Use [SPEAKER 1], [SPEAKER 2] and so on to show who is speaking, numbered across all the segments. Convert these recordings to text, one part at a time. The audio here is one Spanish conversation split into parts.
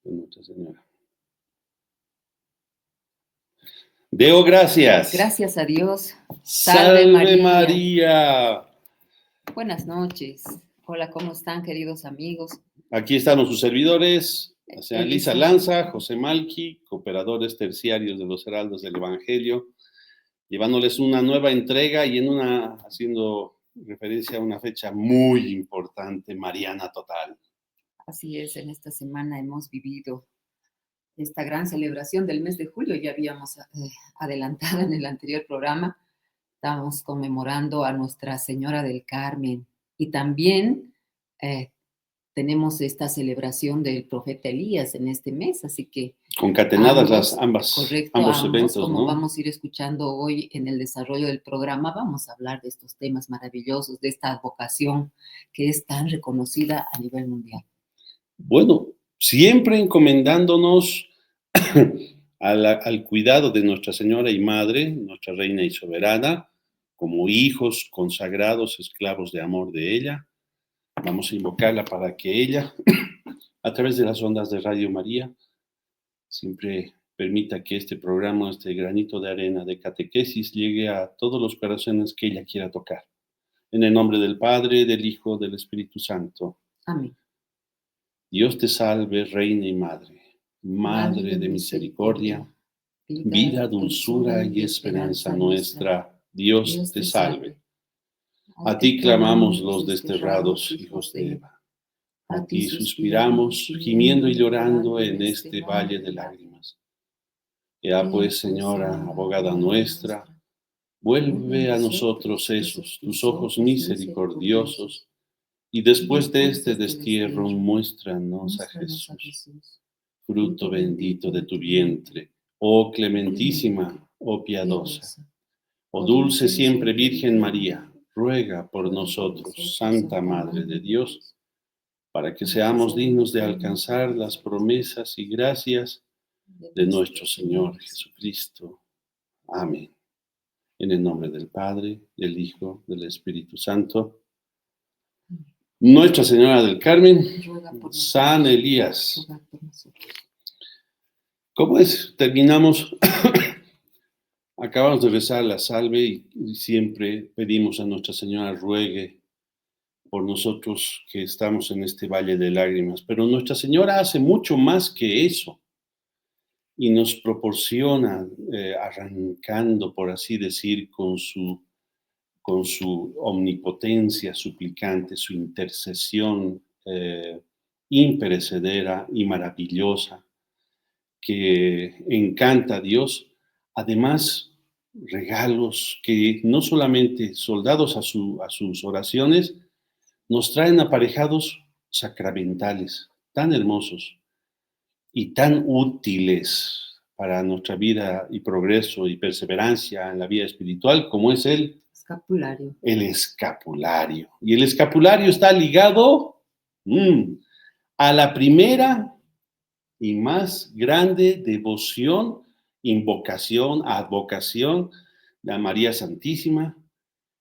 [SPEAKER 1] de Nuestra Señora. Deo gracias.
[SPEAKER 2] Gracias a Dios.
[SPEAKER 1] Salve María.
[SPEAKER 2] Buenas noches. Hola, ¿cómo están, queridos amigos?
[SPEAKER 1] Aquí estamos sus servidores, la señora Lisa Lanza, José Malqui, cooperadores terciarios de los Heraldos del Evangelio, llevándoles una nueva entrega y haciendo referencia a una fecha muy importante, mariana total.
[SPEAKER 2] Así es, en esta semana hemos vivido esta gran celebración del mes de julio. Ya habíamos adelantado en el anterior programa. Estamos conmemorando a Nuestra Señora del Carmen y también tenemos esta celebración del profeta Elías en este mes, así que
[SPEAKER 1] concatenadas ambos eventos,
[SPEAKER 2] como
[SPEAKER 1] ¿no?
[SPEAKER 2] vamos a ir escuchando hoy en el desarrollo del programa, vamos a hablar de estos temas maravillosos, de esta vocación que es tan reconocida a nivel mundial.
[SPEAKER 1] Bueno, siempre encomendándonos al cuidado de Nuestra Señora y Madre, nuestra Reina y Soberana, como hijos consagrados, esclavos de amor de ella. Vamos a invocarla para que ella, a través de las ondas de Radio María, siempre permita que este programa, este granito de arena de catequesis, llegue a todos los corazones que ella quiera tocar. En el nombre del Padre, del Hijo, del Espíritu Santo.
[SPEAKER 2] Amén.
[SPEAKER 1] Dios te salve, Reina y Madre, Madre de misericordia, vida, dulzura y esperanza nuestra. Dios te salve. A ti clamamos los desterrados hijos de Eva. A ti suspiramos, gimiendo y llorando en este valle de lágrimas. Ea pues, Señora, abogada nuestra, vuelve a nosotros esos tus ojos misericordiosos, y después de este destierro muéstranos a Jesús, fruto bendito de tu vientre, oh clementísima, oh piadosa, oh dulce siempre Virgen María, ruega por nosotros, Santa Madre de Dios, para que seamos dignos de alcanzar las promesas y gracias de nuestro Señor Jesucristo. Amén. En el nombre del Padre, del Hijo, del Espíritu Santo. Nuestra Señora del Carmen, San Elías. ¿Cómo es? Terminamos, acabamos de rezar la salve y siempre pedimos a Nuestra Señora ruegue por nosotros que estamos en este valle de lágrimas. Pero Nuestra Señora hace mucho más que eso y nos proporciona, arrancando, por así decir, con su omnipotencia suplicante, su intercesión imperecedera y maravillosa, que encanta a Dios, además regalos que no solamente soldados a sus oraciones, nos traen aparejados sacramentales, tan hermosos y tan útiles para nuestra vida y progreso y perseverancia en la vida espiritual, como es el
[SPEAKER 2] escapulario.
[SPEAKER 1] El escapulario. Y el escapulario está ligado a la primera y más grande devoción, invocación, advocación de María Santísima,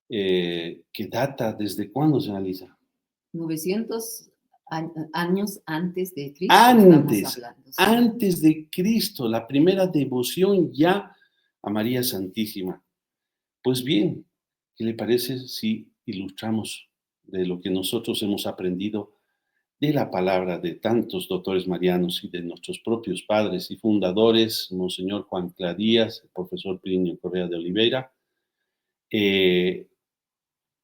[SPEAKER 1] que data desde cuándo se analiza.
[SPEAKER 2] 900 años antes de Cristo.
[SPEAKER 1] Antes de Cristo, la primera devoción ya a María Santísima. Pues bien, ¿qué le parece si ilustramos de lo que nosotros hemos aprendido de la palabra de tantos doctores marianos y de nuestros propios padres y fundadores, Monseñor Juan Cladías, el profesor Plinio Correa de Oliveira,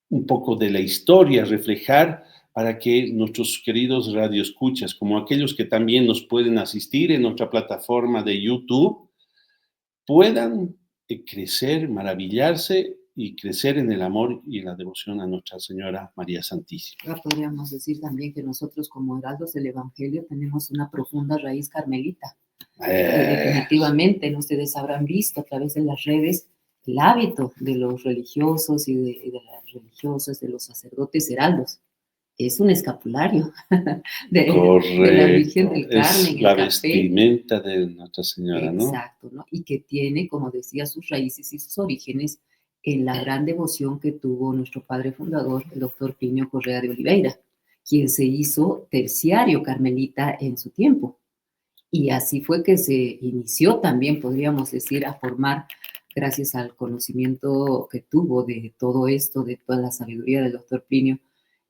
[SPEAKER 1] un poco de la historia, reflejar para que nuestros queridos radioescuchas, como aquellos que también nos pueden asistir en nuestra plataforma de YouTube, puedan crecer, maravillarse y crecer en el amor y en la devoción a Nuestra Señora María Santísima.
[SPEAKER 2] Ahora podríamos decir también que nosotros como heraldos del Evangelio tenemos una profunda raíz carmelita. Definitivamente, ustedes habrán visto a través de las redes el hábito de los religiosos y de las religiosas, de los sacerdotes heraldos. Es un escapulario de la Virgen del Carmen.
[SPEAKER 1] Es la vestimenta de Nuestra Señora, ¿no?
[SPEAKER 2] Exacto, ¿no? Y que tiene, como decía, sus raíces y sus orígenes en la gran devoción que tuvo nuestro padre fundador, el doctor Plinio Correa de Oliveira, quien se hizo terciario carmelita en su tiempo. Y así fue que se inició también, podríamos decir, a formar, gracias al conocimiento que tuvo de todo esto, de toda la sabiduría del doctor Plinio,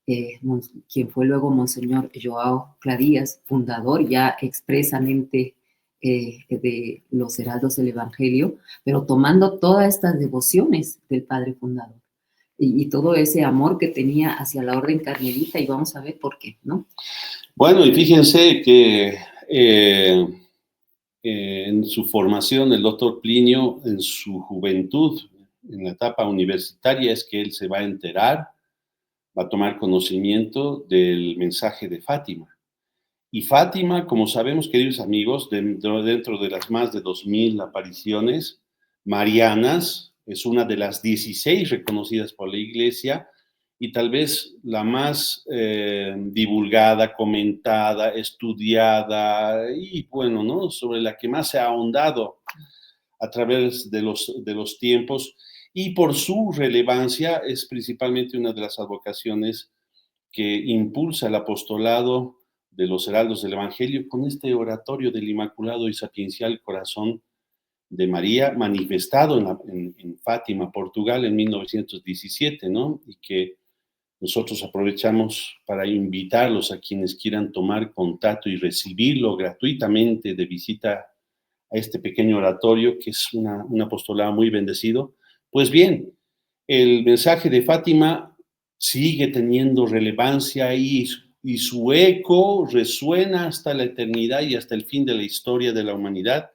[SPEAKER 2] quien fue luego Monseñor Joao Clarías, fundador ya expresamente de los Heraldos del Evangelio, pero tomando todas estas devociones del Padre Fundador y todo ese amor que tenía hacia la Orden Carmelita, y vamos a ver por qué, ¿no?
[SPEAKER 1] Bueno, y fíjense que en su formación, el doctor Plinio, en su juventud, en la etapa universitaria, es que él se va a enterar, va a tomar conocimiento del mensaje de Fátima. Y Fátima, como sabemos, queridos amigos, dentro de las más de 2000 apariciones marianas, es una de las 16 reconocidas por la Iglesia y tal vez la más divulgada, comentada, estudiada y, bueno, ¿no? Sobre la que más se ha ahondado a través de los tiempos, y por su relevancia es principalmente una de las advocaciones que impulsa el apostolado de los Heraldos del Evangelio con este oratorio del Inmaculado y Sapiencial Corazón de María, manifestado en Fátima, Portugal, en 1917, ¿no? Y que nosotros aprovechamos para invitarlos a quienes quieran tomar contacto y recibirlo gratuitamente de visita a este pequeño oratorio, que es un apostolado muy bendecido. Pues bien, el mensaje de Fátima sigue teniendo relevancia y su eco resuena hasta la eternidad y hasta el fin de la historia de la humanidad,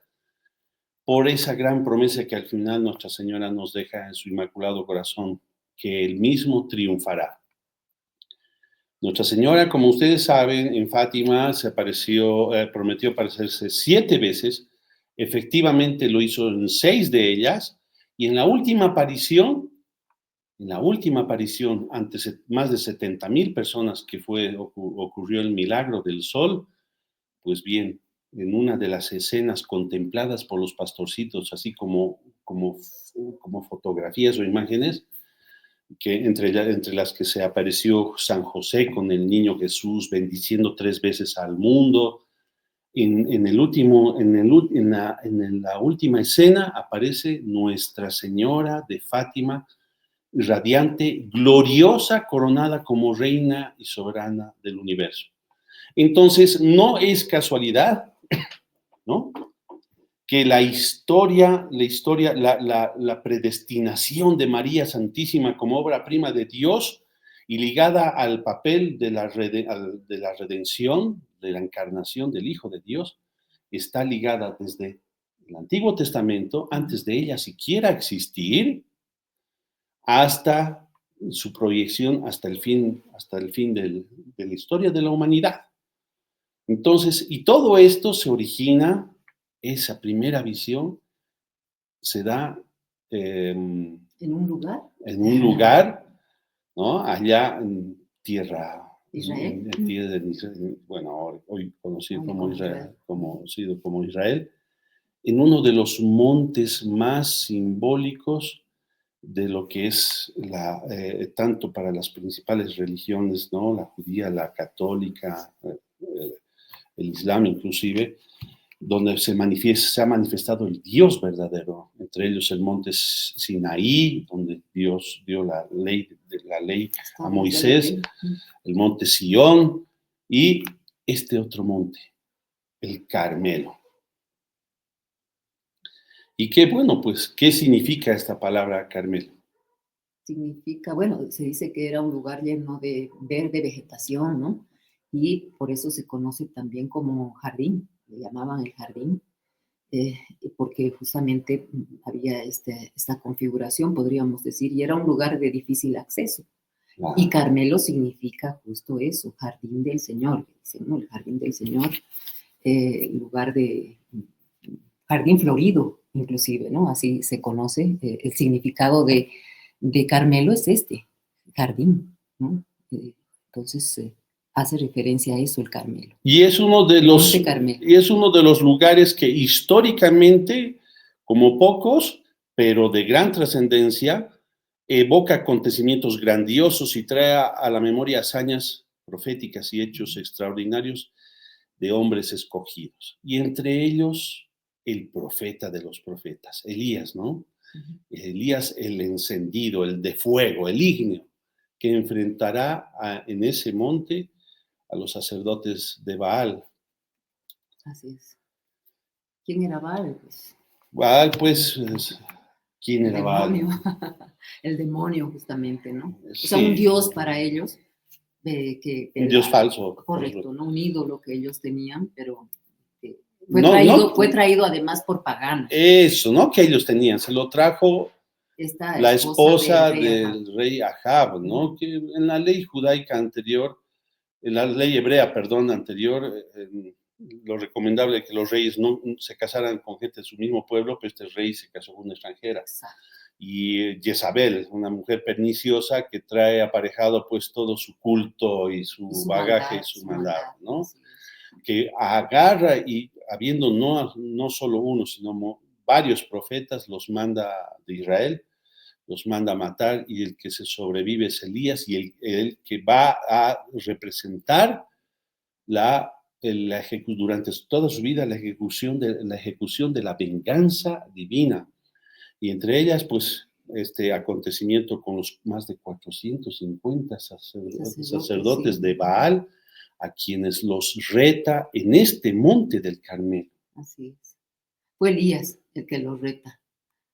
[SPEAKER 1] por esa gran promesa que al final Nuestra Señora nos deja en su Inmaculado Corazón, que Él mismo triunfará. Nuestra Señora, como ustedes saben, en Fátima se prometió aparecerse 7 veces, efectivamente lo hizo en 6 de ellas, y en la última aparición, ante más de 70,000 personas que ocurrió el milagro del sol, pues bien, en una de las escenas contempladas por los pastorcitos, así como fotografías o imágenes, que entre las que se apareció San José con el niño Jesús bendiciendo 3 veces al mundo. En la última escena aparece Nuestra Señora de Fátima, radiante, gloriosa, coronada como reina y soberana del universo. Entonces, no es casualidad, ¿no?, que la predestinación de María Santísima como obra prima de Dios y ligada al papel de la redención, de la encarnación del Hijo de Dios, está ligada desde el Antiguo Testamento, antes de ella siquiera existir, hasta su proyección, hasta el fin de la historia de la humanidad. Entonces, y todo esto se origina, esa primera visión se da
[SPEAKER 2] ¿En un lugar?
[SPEAKER 1] En un lugar, ¿no?, allá en tierra
[SPEAKER 2] Israel.
[SPEAKER 1] Bueno, hoy conocido como Israel, conocido como Israel, en uno de los montes más simbólicos de lo que es tanto para las principales religiones, ¿no?, la judía, la católica, el islam inclusive, donde se ha manifestado el Dios verdadero, entre ellos el monte Sinaí, donde Dios dio la ley a Moisés, el monte Sión y este otro monte, el Carmelo. Y ¿qué significa esta palabra Carmelo?
[SPEAKER 2] Significa, bueno, se dice que era un lugar lleno de verde vegetación, ¿no? Y por eso se conoce también como jardín, le llamaban el jardín, porque justamente había esta configuración, podríamos decir, y era un lugar de difícil acceso. Wow. Y Carmelo significa justo eso, jardín del Señor, ¿no? El jardín del Señor, lugar de jardín florido, inclusive, ¿no? Así se conoce, el significado de Carmelo es jardín, ¿no? Entonces, hace referencia a eso el Carmelo.
[SPEAKER 1] Y es uno de los lugares que históricamente, como pocos, pero de gran trascendencia, evoca acontecimientos grandiosos y trae a la memoria hazañas proféticas y hechos extraordinarios de hombres escogidos. Y entre ellos, el profeta de los profetas, Elías, ¿no? Elías, el encendido, el de fuego, el ígneo, que enfrentará en ese monte a los sacerdotes de Baal.
[SPEAKER 2] Así es. ¿Quién era Baal? Pues,
[SPEAKER 1] Baal, pues, ¿quién
[SPEAKER 2] el
[SPEAKER 1] era Baal?
[SPEAKER 2] demonio. El demonio, justamente, ¿no? O sea,
[SPEAKER 1] Sí,
[SPEAKER 2] un dios para ellos.
[SPEAKER 1] un dios falso.
[SPEAKER 2] Correcto, ¿no? Un ídolo que ellos tenían, pero fue
[SPEAKER 1] No,
[SPEAKER 2] traído además por paganos.
[SPEAKER 1] eso, no que ellos tenían, se lo trajo
[SPEAKER 2] Esta
[SPEAKER 1] la esposa
[SPEAKER 2] del
[SPEAKER 1] del rey Ahab, ¿no? Que en la ley judaica anterior, en la ley hebrea, perdón, anterior, lo recomendable es que los reyes no se casaran con gente de su mismo pueblo, pero este rey se casó con una extranjera.
[SPEAKER 2] Exacto.
[SPEAKER 1] Y Jezabel, una mujer perniciosa que trae aparejado pues todo su culto y su bagaje y su maldad, ¿no?
[SPEAKER 2] Sí.
[SPEAKER 1] Que agarra y habiendo no solo uno, sino varios profetas, los manda de Israel, los manda a matar, y el que se sobrevive es Elías, y el que va a representar durante toda su vida la ejecución de la venganza divina. Y entre ellas, pues, este acontecimiento con los más de 450 sacerdotes
[SPEAKER 2] sí.
[SPEAKER 1] de Baal, a quienes los reta en este monte del Carmelo.
[SPEAKER 2] Así es. Fue Elías el que los reta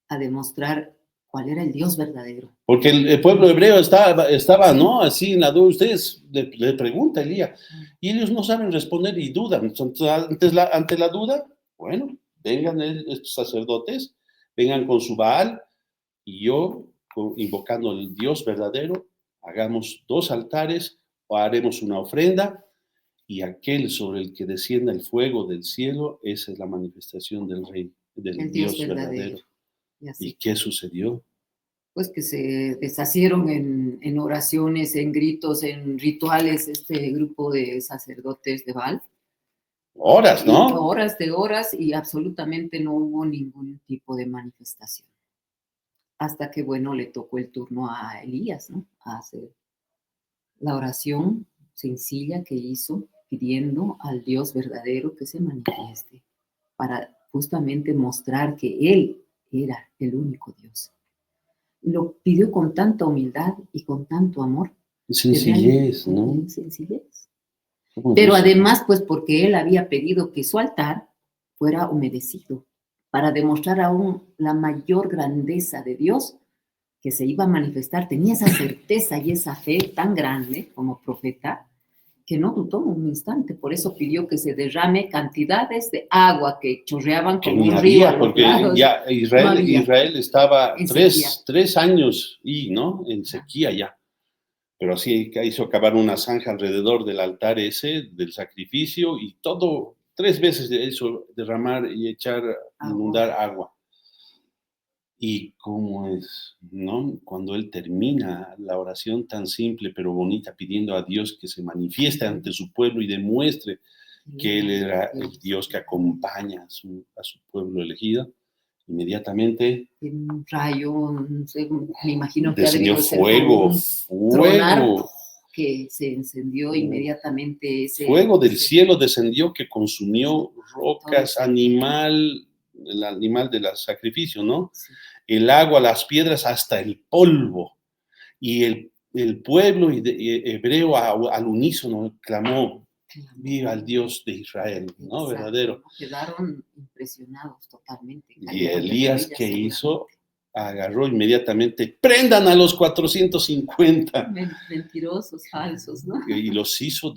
[SPEAKER 2] a demostrar cuál era el Dios verdadero.
[SPEAKER 1] Porque el pueblo hebreo estaba sí, ¿no? Así en la duda. Ustedes le pregunta a Elías, y ellos no saben responder y dudan. Ante la duda, bueno, vengan estos sacerdotes, vengan con su Baal, y yo, invocando al Dios verdadero, hagamos 2 altares o haremos una ofrenda, y aquel sobre el que descienda el fuego del cielo, esa es la manifestación del rey, del Dios verdadero. ¿Y qué sucedió?
[SPEAKER 2] Pues que se deshacieron en oraciones, en gritos, en rituales, este grupo de sacerdotes de Baal.
[SPEAKER 1] Horas, ¿no?
[SPEAKER 2] Horas de horas, y absolutamente no hubo ningún tipo de manifestación. Hasta que, bueno, le tocó el turno a Elías, ¿no? A hacer la oración sencilla que hizo, pidiendo al Dios verdadero que se manifieste, para justamente mostrar que Él era el único Dios. Lo pidió con tanta humildad y con tanto amor.
[SPEAKER 1] Sencillez, ¿no?
[SPEAKER 2] Sencillez. Pero además, pues porque él había pedido que su altar fuera humedecido, para demostrar aún la mayor grandeza de Dios que se iba a manifestar. Tenía esa certeza y esa fe tan grande como profeta, que no dudó un instante. Por eso pidió que se derrame cantidades de agua que chorreaban como un río a los
[SPEAKER 1] porque
[SPEAKER 2] lados.
[SPEAKER 1] ya Israel estaba 3 años ¿no? En sequía ya. Pero así hizo cavar una zanja alrededor del altar ese, del sacrificio, y todo, 3 veces hizo derramar y inundar agua. Y cómo es, ¿no? Cuando él termina la oración tan simple pero bonita, pidiendo a Dios que se manifieste ante su pueblo y demuestre que él era el Dios que acompaña a su pueblo elegido, inmediatamente
[SPEAKER 2] un rayo, no sé, me imagino que
[SPEAKER 1] descendió fuego,
[SPEAKER 2] que se encendió inmediatamente.
[SPEAKER 1] Fuego del cielo descendió que consumió rocas, el animal del sacrificio, ¿no? Sí. El agua, las piedras, hasta el polvo. Y el pueblo hebreo al unísono clamó: viva el Dios de Israel, ¿no? Verdadero.
[SPEAKER 2] Quedaron impresionados totalmente.
[SPEAKER 1] Y Elías, ¿qué hizo? Agarró inmediatamente: prendan a los 450.
[SPEAKER 2] Mentirosos, falsos, ¿no?
[SPEAKER 1] Y los hizo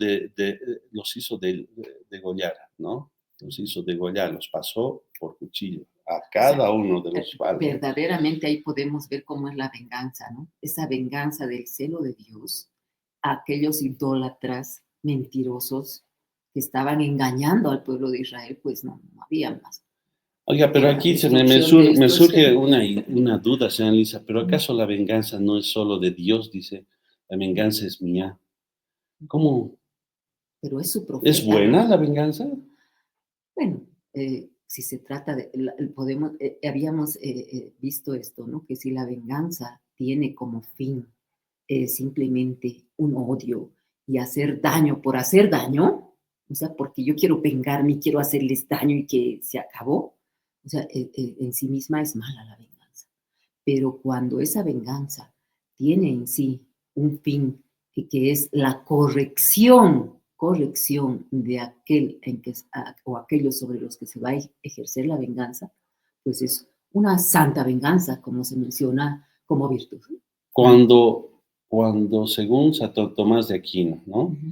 [SPEAKER 1] degollar, ¿no? Los hizo degollar, los pasó por cuchillo a cada uno de los falsos.
[SPEAKER 2] Verdaderamente ahí podemos ver cómo es la venganza, ¿no? Esa venganza del celo de Dios a aquellos idólatras mentirosos que estaban engañando al pueblo de Israel, pues no había más.
[SPEAKER 1] Oiga, pero aquí me surge una duda, señora Lisa, pero ¿acaso la venganza no es solo de Dios? Dice, la venganza es mía. ¿Cómo?
[SPEAKER 2] Pero es su profeta.
[SPEAKER 1] ¿Es buena la venganza?
[SPEAKER 2] Bueno, si se trata de, habíamos visto esto, ¿no? Que si la venganza tiene como fin simplemente un odio y hacer daño por hacer daño, o sea, porque yo quiero vengarme y quiero hacerles daño y que se acabó, o sea, en sí misma es mala la venganza. Pero cuando esa venganza tiene en sí un fin que es la corrección de aquel o aquellos sobre los que se va a ejercer la venganza, pues es una santa venganza, como se menciona como virtud.
[SPEAKER 1] Cuando según Santo Tomás de Aquino, ¿no?
[SPEAKER 2] Ujú.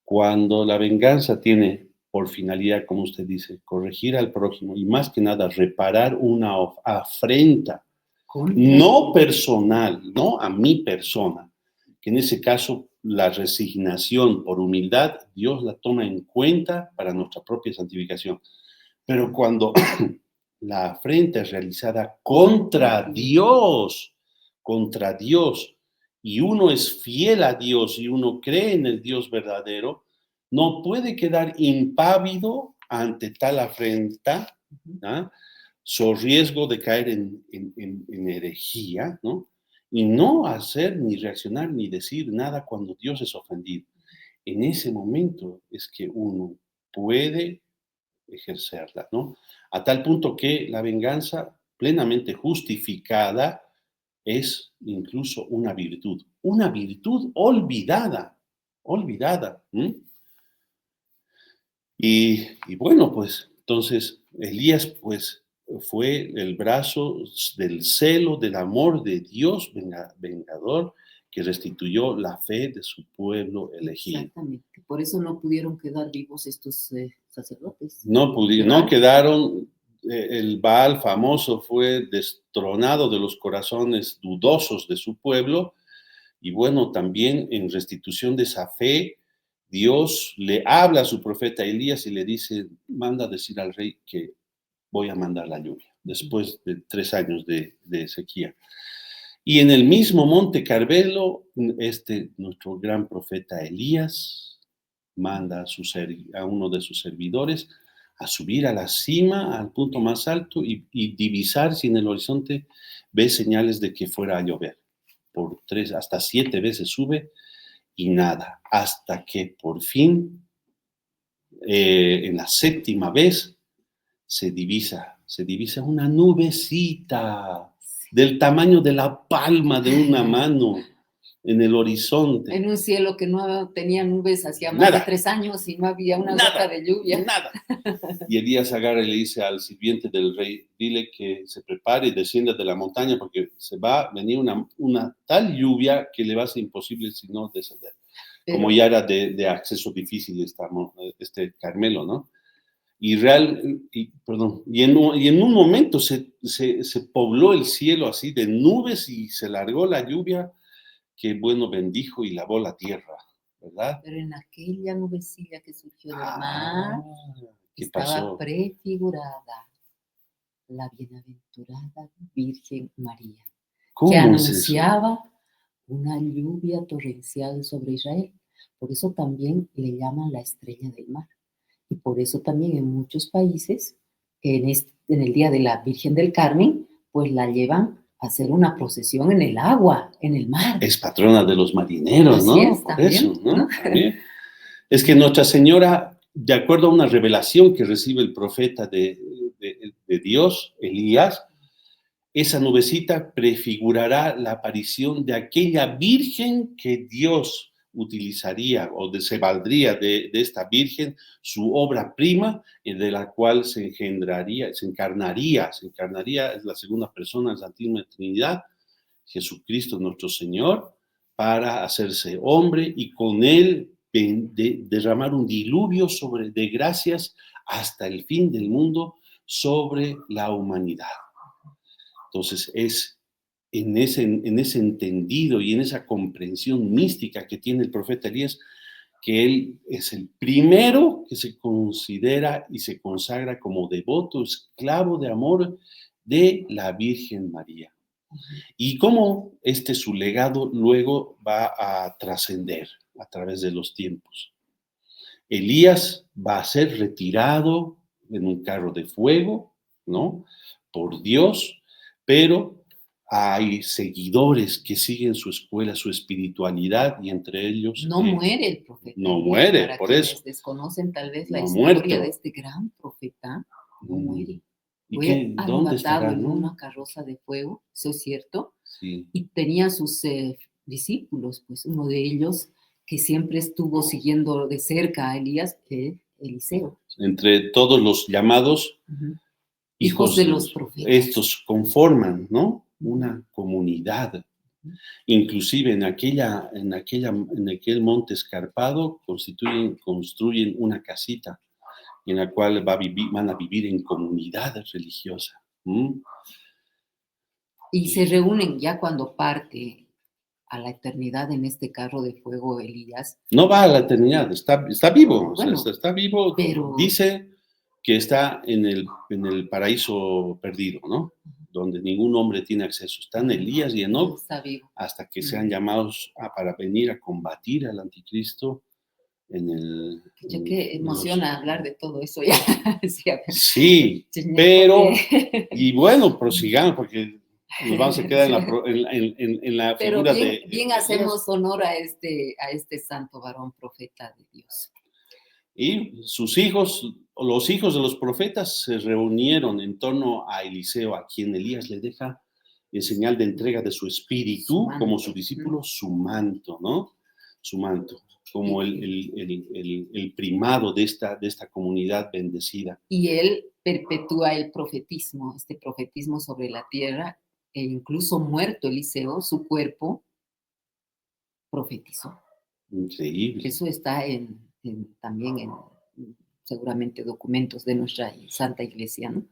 [SPEAKER 1] Cuando la venganza tiene por finalidad, como usted dice, corregir al prójimo y más que nada reparar una afrenta, no personal, no a mi persona, que en ese caso la resignación por humildad, Dios la toma en cuenta para nuestra propia santificación. Pero cuando la afrenta es realizada contra Dios, y uno es fiel a Dios y uno cree en el Dios verdadero, no puede quedar impávido ante tal afrenta, ¿ah? So riesgo de caer en herejía, ¿no? Y no hacer ni reaccionar ni decir nada cuando Dios es ofendido. En ese momento es que uno puede ejercerla, ¿no? A tal punto que la venganza plenamente justificada es incluso una virtud olvidada. Y bueno, pues entonces Elías pues fue el brazo del celo, del amor de Dios vengador que restituyó la fe de su pueblo elegido.
[SPEAKER 2] Exactamente. Por eso no pudieron quedar vivos estos sacerdotes.
[SPEAKER 1] No quedaron, el Baal famoso fue destronado de los corazones dudosos de su pueblo, y bueno, también en restitución de esa fe, Dios le habla a su profeta Elías y le dice, manda a decir al rey que voy a mandar la lluvia, después de 3 años de sequía. Y en el mismo monte Carmelo, nuestro gran profeta Elías manda a uno de sus servidores a subir a la cima, al punto más alto, y divisar si en el horizonte ve señales de que fuera a llover. Por 3, hasta 7 veces sube y nada, hasta que por fin, en la 7ª vez, se divisa una nubecita del tamaño de la palma de una mano en el horizonte.
[SPEAKER 2] En un cielo que no tenía nubes hacía más de 3 años y no había una gota de lluvia.
[SPEAKER 1] Nada. Y Elías agarra y le dice al sirviente del rey, dile que se prepare y descienda de la montaña porque se va a venir una tal lluvia que le va a ser imposible si no descender. Como ya era de acceso difícil este Carmelo, ¿no? Y en un momento se pobló el cielo así de nubes y se largó la lluvia que, bueno, bendijo y lavó la tierra, ¿verdad?
[SPEAKER 2] Pero en aquella nubecilla que surgió del mar,
[SPEAKER 1] ¿qué
[SPEAKER 2] estaba
[SPEAKER 1] pasó?
[SPEAKER 2] prefigurada la bienaventurada Virgen María,
[SPEAKER 1] ¿Cómo
[SPEAKER 2] que
[SPEAKER 1] es eso?
[SPEAKER 2] anunciaba una lluvia torrencial sobre Israel. Por eso también le llaman la estrella del mar. Y por eso también en muchos países, en el Día de la Virgen del Carmen, pues la llevan a hacer una procesión en el agua, en el mar.
[SPEAKER 1] Es patrona de los marineros,
[SPEAKER 2] Así
[SPEAKER 1] ¿no?
[SPEAKER 2] es,
[SPEAKER 1] Por
[SPEAKER 2] también,
[SPEAKER 1] eso, ¿no?
[SPEAKER 2] ¿no?
[SPEAKER 1] También. Es que Nuestra Señora, de acuerdo a una revelación que recibe el profeta de Dios, Elías, esa nubecita prefigurará la aparición de aquella virgen que Dios utilizaría se valdría de esta virgen, su obra prima, de la cual se encarnaría, es la segunda persona de la Santísima Trinidad, Jesucristo nuestro Señor, para hacerse hombre y con él derramar un diluvio de gracias hasta el fin del mundo sobre la humanidad. Entonces es en ese entendido y en esa comprensión mística que tiene el profeta Elías, que él es el primero que se considera y se consagra como devoto, esclavo de amor de la Virgen María. Y cómo su legado luego va a trascender a través de los tiempos. Elías va a ser retirado en un carro de fuego, ¿no? Por Dios, pero hay seguidores que siguen su escuela, su espiritualidad, y entre ellos...
[SPEAKER 2] No muere el profeta.
[SPEAKER 1] No muere,
[SPEAKER 2] Para
[SPEAKER 1] por
[SPEAKER 2] quienes
[SPEAKER 1] eso.
[SPEAKER 2] desconocen tal vez la
[SPEAKER 1] No ha
[SPEAKER 2] historia
[SPEAKER 1] muerto.
[SPEAKER 2] de este gran profeta, no muere.
[SPEAKER 1] ¿Y
[SPEAKER 2] Fue
[SPEAKER 1] dónde estará,
[SPEAKER 2] arrebatado en
[SPEAKER 1] no?
[SPEAKER 2] una carroza de fuego, eso es cierto,
[SPEAKER 1] Sí.
[SPEAKER 2] y tenía sus discípulos, pues uno de ellos que siempre estuvo siguiendo de cerca a Elías, Eliseo.
[SPEAKER 1] Entre todos los llamados hijos
[SPEAKER 2] de los profetas.
[SPEAKER 1] estos conforman, ¿no? Una comunidad. Inclusive en aquel monte escarpado construyen una casita en la cual van a vivir en comunidad religiosa.
[SPEAKER 2] Y se reúnen ya cuando parte a la eternidad en este carro de fuego Elías.
[SPEAKER 1] No va a la eternidad, está vivo,
[SPEAKER 2] Bueno,
[SPEAKER 1] o sea, está vivo,
[SPEAKER 2] pero
[SPEAKER 1] dice que está en el paraíso perdido, ¿no? Donde ningún hombre tiene acceso. Están Elías y Enoc
[SPEAKER 2] está vivo.
[SPEAKER 1] hasta que sean llamados para venir a combatir al anticristo en el...
[SPEAKER 2] Ya que emociona hablar de todo eso ya.
[SPEAKER 1] Sí, pero... Y bueno, prosigamos, porque nos vamos a quedar en la
[SPEAKER 2] pero
[SPEAKER 1] figura
[SPEAKER 2] bien,
[SPEAKER 1] de...
[SPEAKER 2] bien hacemos honor a este santo varón profeta de Dios.
[SPEAKER 1] Y sus hijos, los hijos de los profetas, se reunieron en torno a Eliseo, a quien Elías le deja en señal de entrega de su espíritu, como su discípulo, su manto, ¿no? Su manto, como el primado de esta comunidad bendecida.
[SPEAKER 2] Y él perpetúa el profetismo, este profetismo sobre la tierra, e incluso muerto Eliseo, su cuerpo profetizó.
[SPEAKER 1] Increíble.
[SPEAKER 2] Eso está también en seguramente documentos de nuestra Santa Iglesia, ¿no?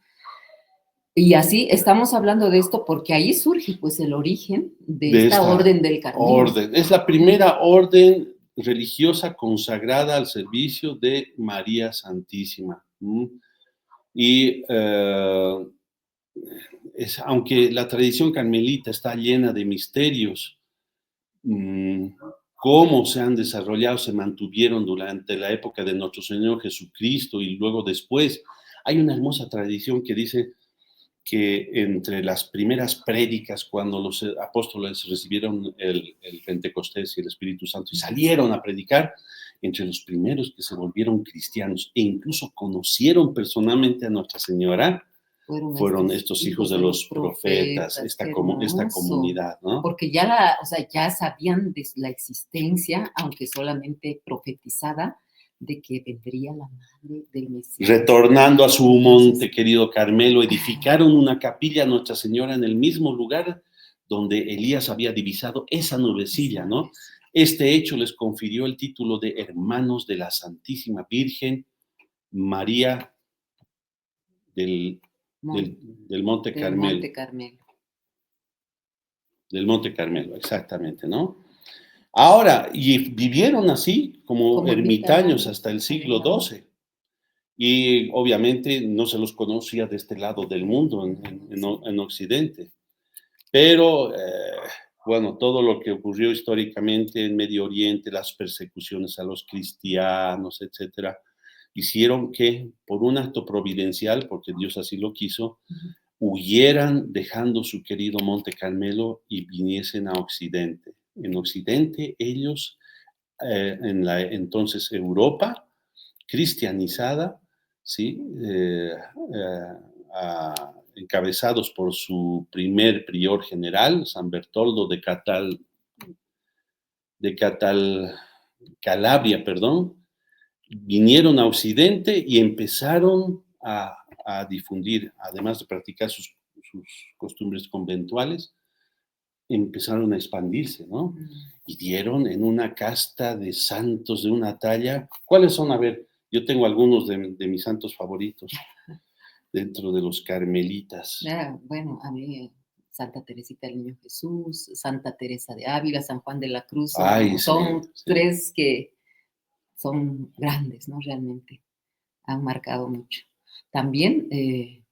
[SPEAKER 2] Y así estamos hablando de esto porque ahí surge pues el origen de esta orden del Carmelo.
[SPEAKER 1] Es la primera orden religiosa consagrada al servicio de María Santísima. Y aunque la tradición carmelita está llena de misterios, cómo se han desarrollado, se mantuvieron durante la época de nuestro Señor Jesucristo y luego después. Hay una hermosa tradición que dice que entre las primeras prédicas, cuando los apóstoles recibieron el Pentecostés y el Espíritu Santo y salieron a predicar, entre los primeros que se volvieron cristianos e incluso conocieron personalmente a Nuestra Señora, fueron estos hijos de los profetas, esta comunidad, ¿no?
[SPEAKER 2] Porque ya sabían de la existencia, aunque solamente profetizada, de que vendría la madre del Mesías.
[SPEAKER 1] Retornando a su monte, querido Carmelo, edificaron una capilla a Nuestra Señora en el mismo lugar donde Elías había divisado esa nubecilla, ¿no? Este hecho les confirió el título de hermanos de la Santísima Virgen María del Monte Carmelo. Del Monte Carmelo, exactamente, ¿no? Ahora, y vivieron así como ermitaños hasta el siglo XII. Y obviamente no se los conocía de este lado del mundo, en Occidente. Pero, bueno, todo lo que ocurrió históricamente en Medio Oriente, las persecuciones a los cristianos, etcétera, hicieron que, por un acto providencial, porque Dios así lo quiso, huyeran dejando su querido Monte Carmelo y viniesen a Occidente. En Occidente, ellos, en la entonces Europa, cristianizada, ¿sí? Encabezados por su primer prior general, San Bertoldo de Calabria, vinieron a Occidente y empezaron a difundir, además de practicar sus costumbres conventuales, empezaron a expandirse, ¿no? Y dieron en una casta de santos de una talla. ¿Cuáles son? A ver, yo tengo algunos de mis santos favoritos dentro de los carmelitas.
[SPEAKER 2] Bueno, a mí Santa Teresita del Niño Jesús, Santa Teresa de Ávila, San Juan de la Cruz, son tres que son grandes, ¿no? Realmente han marcado mucho. También, si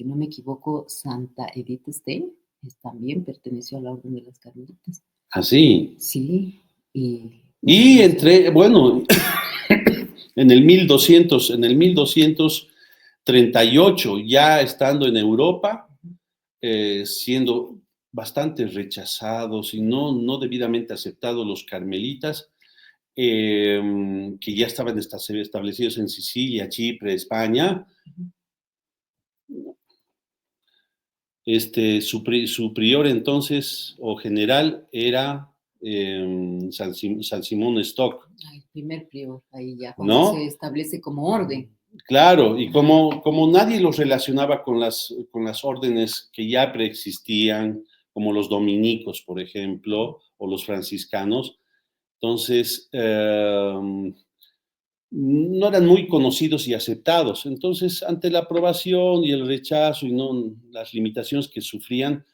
[SPEAKER 2] no me equivoco, Santa Edith Stein también perteneció a la Orden de las Carmelitas.
[SPEAKER 1] ¿Ah, sí?
[SPEAKER 2] Sí.
[SPEAKER 1] En el 1238, ya estando en Europa, siendo bastante rechazados y no debidamente aceptados los carmelitas, que ya estaban establecidos en Sicilia, Chipre, España. Su prior entonces, o general, era San Simón Stock,
[SPEAKER 2] El primer prior, ahí ya, cuando
[SPEAKER 1] ¿no?
[SPEAKER 2] se establece como orden.
[SPEAKER 1] Claro, y como nadie los relacionaba con las órdenes que ya preexistían, como los dominicos, por ejemplo, o los franciscanos, entonces no eran muy conocidos y aceptados. Entonces, ante la aprobación y el rechazo y las limitaciones que sufrían,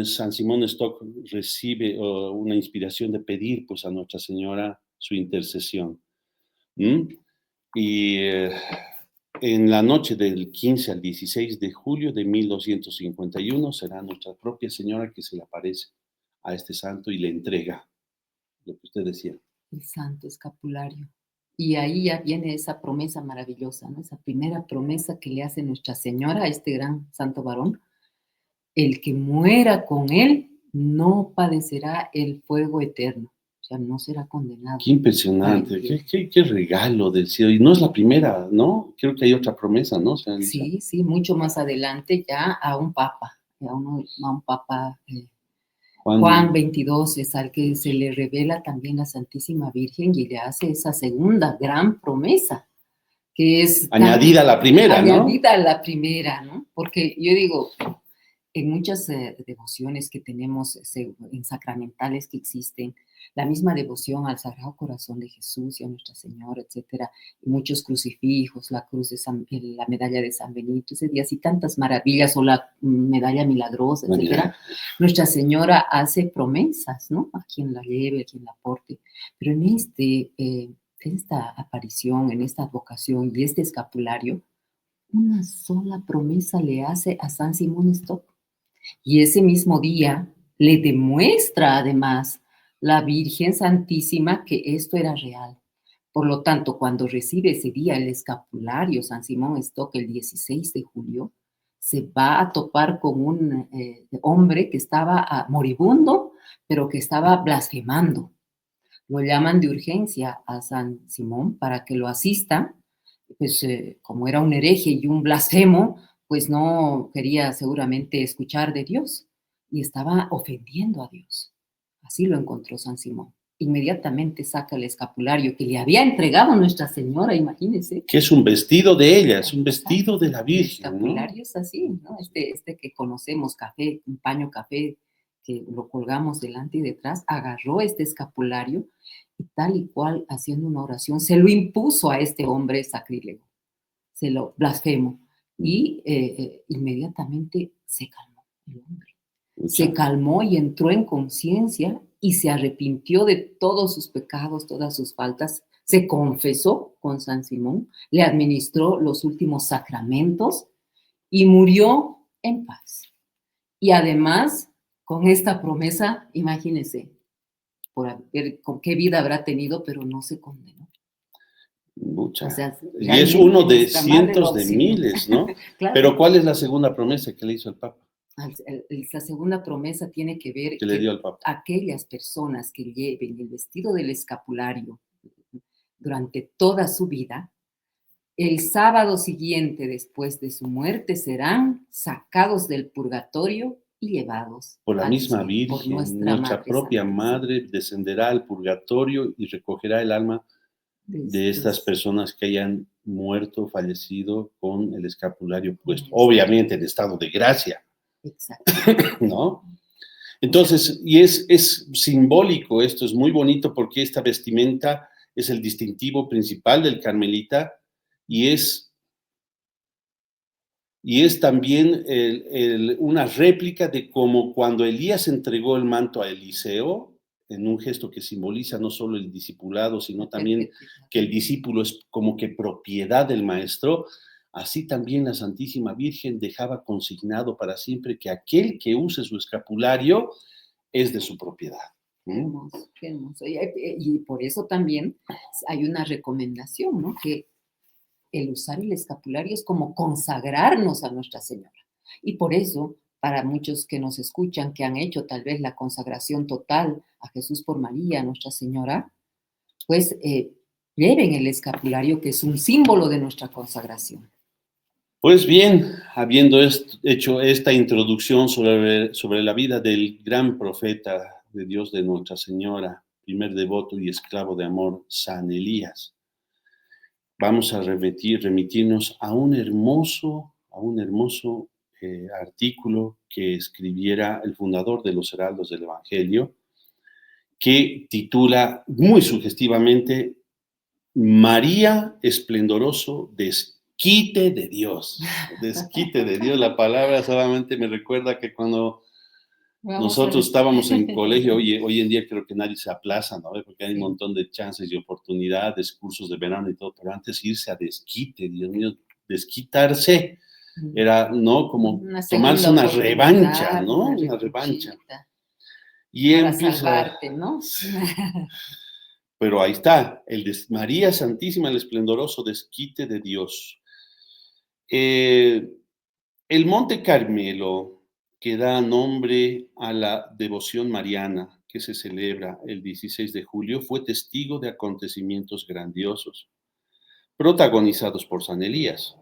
[SPEAKER 1] San Simón Stock recibe una inspiración de pedir pues a Nuestra Señora su intercesión. Y en la noche del 15 al 16 de julio de 1251 será Nuestra propia Señora que se le aparece a este santo y le entrega lo que usted decía.
[SPEAKER 2] El santo escapulario. Y ahí ya viene esa promesa maravillosa, ¿no? Esa primera promesa que le hace Nuestra Señora a este gran santo varón. El que muera con él no padecerá el fuego eterno, o sea, no será condenado.
[SPEAKER 1] Qué impresionante, qué regalo del cielo. Y no es la primera, ¿no? Creo que hay otra promesa, ¿no?
[SPEAKER 2] Sí, mucho más adelante ya a un papa, a un papa, Juan 22, es al que se le revela también la Santísima Virgen y le hace esa segunda gran promesa, que es
[SPEAKER 1] añadida a la primera, ¿no?
[SPEAKER 2] Añadida a la primera, ¿no? Porque yo digo, en muchas devociones que tenemos en sacramentales que existen, la misma devoción al Sagrado Corazón de Jesús y a Nuestra Señora, etcétera, y muchos crucifijos, la cruz de la medalla de San Benito, ese día, así tantas maravillas, o la medalla milagrosa, etcétera. Nuestra Señora hace promesas, ¿no? A quien la lleve, a quien la porte, pero en esta aparición, en esta advocación y este escapulario, una sola promesa le hace a San Simón Stock. Y ese mismo día le demuestra además la Virgen Santísima que esto era real. Por lo tanto, cuando recibe ese día el escapulario San Simón Stock el 16 de julio, se va a topar con un hombre que estaba moribundo, pero que estaba blasfemando. Lo llaman de urgencia a San Simón para que lo asista, pues como era un hereje y un blasfemo, pues no quería seguramente escuchar de Dios y estaba ofendiendo a Dios. Así lo encontró San Simón. Inmediatamente saca el escapulario que le había entregado Nuestra Señora, imagínense.
[SPEAKER 1] Que es un vestido de ella, es un vestido de la Virgen.
[SPEAKER 2] El escapulario, ¿no? Es así, ¿no? Este que conocemos, café, un paño café, que lo colgamos delante y detrás, agarró este escapulario y tal y cual, haciendo una oración, se lo impuso a este hombre sacrílego, se lo blasfemo, y inmediatamente se calmó el hombre. Se calmó y entró en conciencia y se arrepintió de todos sus pecados, todas sus faltas, se confesó con San Simón, le administró los últimos sacramentos y murió en paz. Y además, con esta promesa, imagínense, con qué vida habrá tenido, pero no se condenó.
[SPEAKER 1] Mucha. O sea, y es uno de cientos de miles, ¿no? Claro. Pero ¿cuál es la segunda promesa que le hizo el Papa?
[SPEAKER 2] La segunda promesa tiene que ver
[SPEAKER 1] que le dio al Papa.
[SPEAKER 2] Aquellas personas que lleven el vestido del escapulario durante toda su vida, el sábado siguiente después de su muerte serán sacados del purgatorio y llevados
[SPEAKER 1] por la misma Virgen, nuestra propia Madre descenderá al purgatorio y recogerá el alma de estas personas que hayan muerto, fallecido con el escapulario puesto, obviamente en estado de gracia.
[SPEAKER 2] Exacto.
[SPEAKER 1] ¿No? Entonces, y es simbólico esto, es muy bonito porque esta vestimenta es el distintivo principal del carmelita y es también una réplica de como cuando Elías entregó el manto a Eliseo, en un gesto que simboliza no solo el discipulado, sino también que el discípulo es como que propiedad del maestro. Así también la Santísima Virgen dejaba consignado para siempre que aquel que use su escapulario es de su propiedad.
[SPEAKER 2] Qué hermoso, qué hermoso. Y por eso también hay una recomendación, ¿no? Que el usar el escapulario es como consagrarnos a Nuestra Señora. Y por eso, para muchos que nos escuchan, que han hecho tal vez la consagración total a Jesús por María, Nuestra Señora, pues lleven el escapulario, que es un símbolo de nuestra consagración.
[SPEAKER 1] Pues bien, habiendo hecho esta introducción sobre la vida del gran profeta de Dios, de Nuestra Señora, primer devoto y esclavo de amor, San Elías, vamos a remitirnos a un hermoso artículo que escribiera el fundador de los Heraldos del Evangelio, que titula muy sugestivamente María esplendoroso desquite de Dios. Desquite de Dios, la palabra solamente me recuerda que cuando nosotros estábamos en colegio, hoy en día creo que nadie se aplaza, ¿no? Porque hay un montón de chances y oportunidades, cursos de verano y todo, pero antes irse a desquite, Dios mío, desquitarse era, ¿no? Como tomarse una revancha, ¿no? Una revancha. Y
[SPEAKER 2] para
[SPEAKER 1] empieza,
[SPEAKER 2] salvarte, ¿no?
[SPEAKER 1] Pero ahí está, María Santísima, el esplendoroso desquite de Dios. El Monte Carmelo, que da nombre a la devoción mariana que se celebra el 16 de julio, fue testigo de acontecimientos grandiosos, protagonizados por San Elías.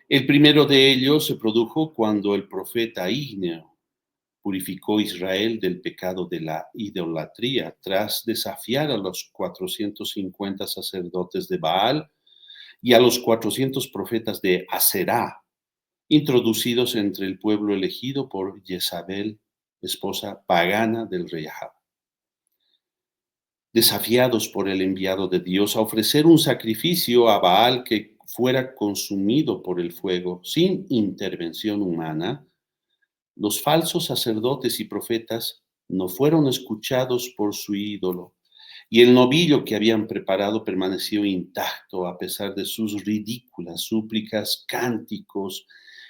[SPEAKER 1] El primero de ellos se produjo cuando el profeta Igneo purificó Israel del pecado de la idolatría tras desafiar a los 450 sacerdotes de Baal y a los 400 profetas de Aserá, introducidos entre el pueblo elegido por Jezabel, esposa pagana del rey Ahab. Desafiados por el enviado de Dios a ofrecer un sacrificio a Baal que fuera consumido por el fuego sin intervención humana, los falsos sacerdotes y profetas no fueron escuchados por su ídolo, y el novillo que habían preparado permaneció intacto a pesar de sus ridículas súplicas, cánticos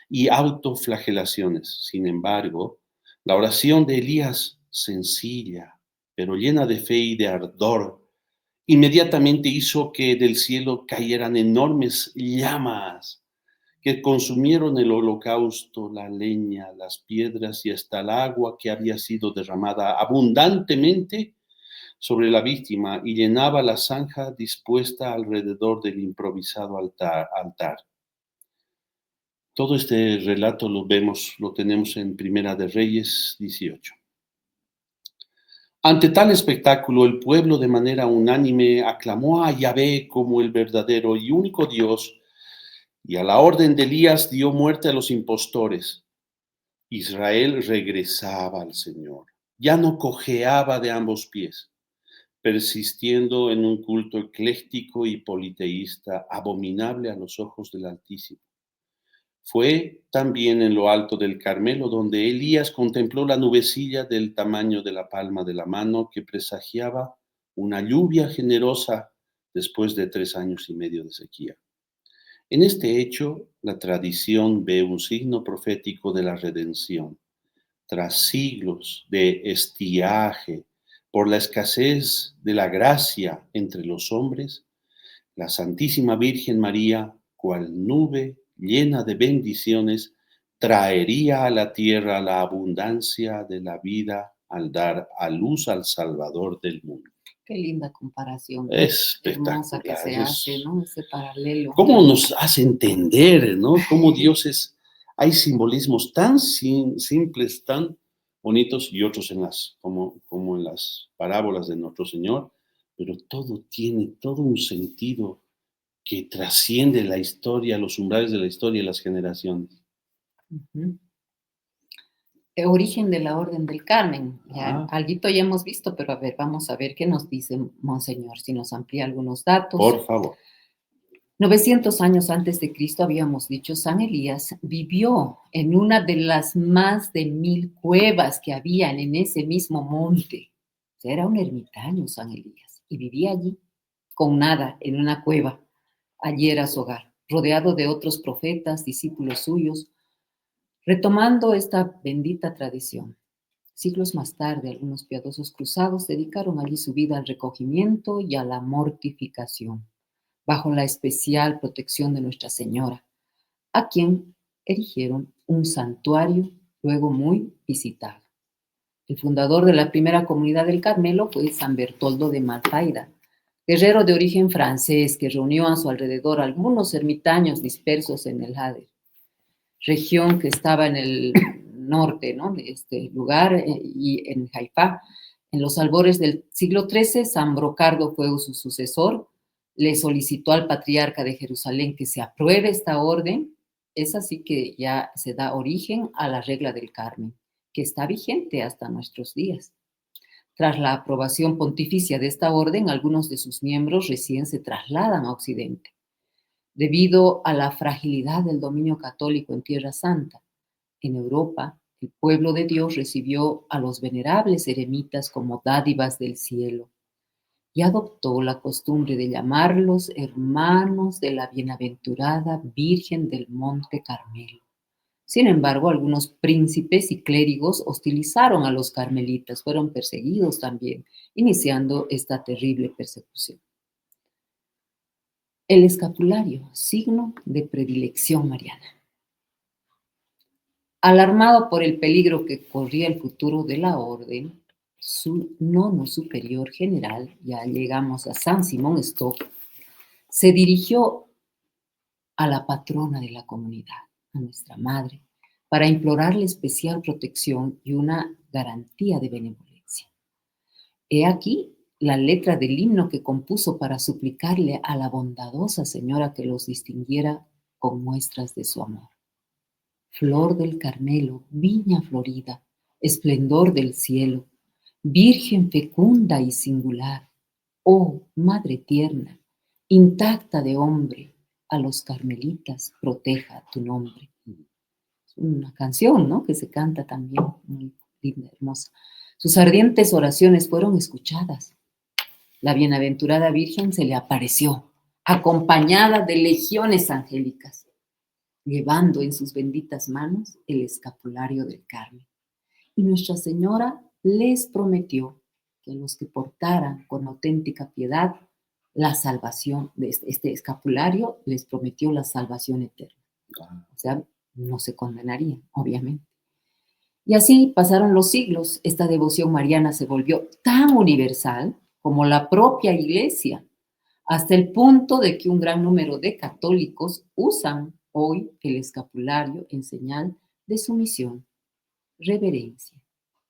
[SPEAKER 1] y autoflagelaciones. Sin embargo, la oración de Elías, sencilla, pero llena de fe y de ardor, inmediatamente hizo que del cielo cayeran enormes llamas que consumieron el holocausto, la leña, las piedras y hasta el agua que había sido derramada abundantemente sobre la víctima y llenaba la zanja dispuesta alrededor del improvisado altar. Todo este relato lo tenemos en Primera de Reyes 18. Ante tal espectáculo, el pueblo de manera unánime aclamó a Yahvé como el verdadero y único Dios, y a la orden de Elías dio muerte a los impostores. Israel regresaba al Señor, ya no cojeaba de ambos pies, persistiendo en un culto ecléctico y politeísta, abominable a los ojos del Altísimo. Fue también en lo alto del Carmelo donde Elías contempló la nubecilla del tamaño de la palma de la mano que presagiaba una lluvia generosa después de 3 años y medio de sequía. En este hecho, la tradición ve un signo profético de la redención. Tras siglos de estiaje por la escasez de la gracia entre los hombres, la Santísima Virgen María, cual nube llena de bendiciones, traería a la tierra la abundancia de la vida al dar a luz al Salvador del mundo.
[SPEAKER 2] Qué linda comparación, ¿no?
[SPEAKER 1] Espectacular.
[SPEAKER 2] Hermosa que se hace, ¿no? Ese paralelo.
[SPEAKER 1] ¿Cómo nos hace entender, ¿no? Cómo Dios es, hay simbolismos tan simples, tan bonitos y otros como en las parábolas de nuestro Señor, pero todo tiene todo un sentido que trasciende la historia, los umbrales de la historia y las generaciones.
[SPEAKER 2] Uh-huh. El origen de la Orden del Carmen. Ya, alguito ya hemos visto, pero a ver, vamos a ver qué nos dice Monseñor, si nos amplía algunos datos.
[SPEAKER 1] Por favor.
[SPEAKER 2] 900 años antes de Cristo, habíamos dicho, San Elías vivió en una de las más de 1000 cuevas que habían en ese mismo monte. O sea, era un ermitaño San Elías y vivía allí con nada, en una cueva. Allí era su hogar, rodeado de otros profetas, discípulos suyos, retomando esta bendita tradición. Siglos más tarde, algunos piadosos cruzados dedicaron allí su vida al recogimiento y a la mortificación, bajo la especial protección de Nuestra Señora, a quien erigieron un santuario luego muy visitado. El fundador de la primera comunidad del Carmelo fue San Bertoldo de Malpaida, guerrero de origen francés que reunió a su alrededor algunos ermitaños dispersos en el Hader, región que estaba en el norte, ¿no?, de este lugar, y en Haifá. En los albores del siglo XIII, San Brocardo fue su sucesor, le solicitó al patriarca de Jerusalén que se apruebe esta orden. Es así que ya se da origen a la regla del Carmen, que está vigente hasta nuestros días. Tras la aprobación pontificia de esta orden, algunos de sus miembros recién se trasladan a Occidente. Debido a la fragilidad del dominio católico en Tierra Santa, en Europa, el pueblo de Dios recibió a los venerables eremitas como dádivas del cielo y adoptó la costumbre de llamarlos hermanos de la bienaventurada Virgen del Monte Carmelo. Sin embargo, algunos príncipes y clérigos hostilizaron a los carmelitas, fueron perseguidos también, iniciando esta terrible persecución. El escapulario, signo de predilección mariana. Alarmado por el peligro que corría el futuro de la orden, su nono superior general, ya llegamos a San Simón Stock, se dirigió a la patrona de la comunidad, a nuestra madre, para implorarle especial protección y una garantía de benevolencia. He aquí la letra del himno que compuso para suplicarle a la bondadosa señora que los distinguiera con muestras de su amor. Flor del Carmelo, viña florida, esplendor del cielo, virgen fecunda y singular, oh madre tierna, intacta de hombre, a los carmelitas proteja tu nombre. Una canción, ¿no?, que se canta también, muy linda, hermosa. Sus ardientes oraciones fueron escuchadas. La bienaventurada Virgen se le apareció, acompañada de legiones angélicas, llevando en sus benditas manos el escapulario del Carmen. Y Nuestra Señora les prometió que a los que portaran con auténtica piedad la salvación de este escapulario, les prometió la salvación eterna. O sea, no se condenarían, obviamente. Y así pasaron los siglos. Esta devoción mariana se volvió tan universal como la propia Iglesia, hasta el punto de que un gran número de católicos usan hoy el escapulario en señal de sumisión, reverencia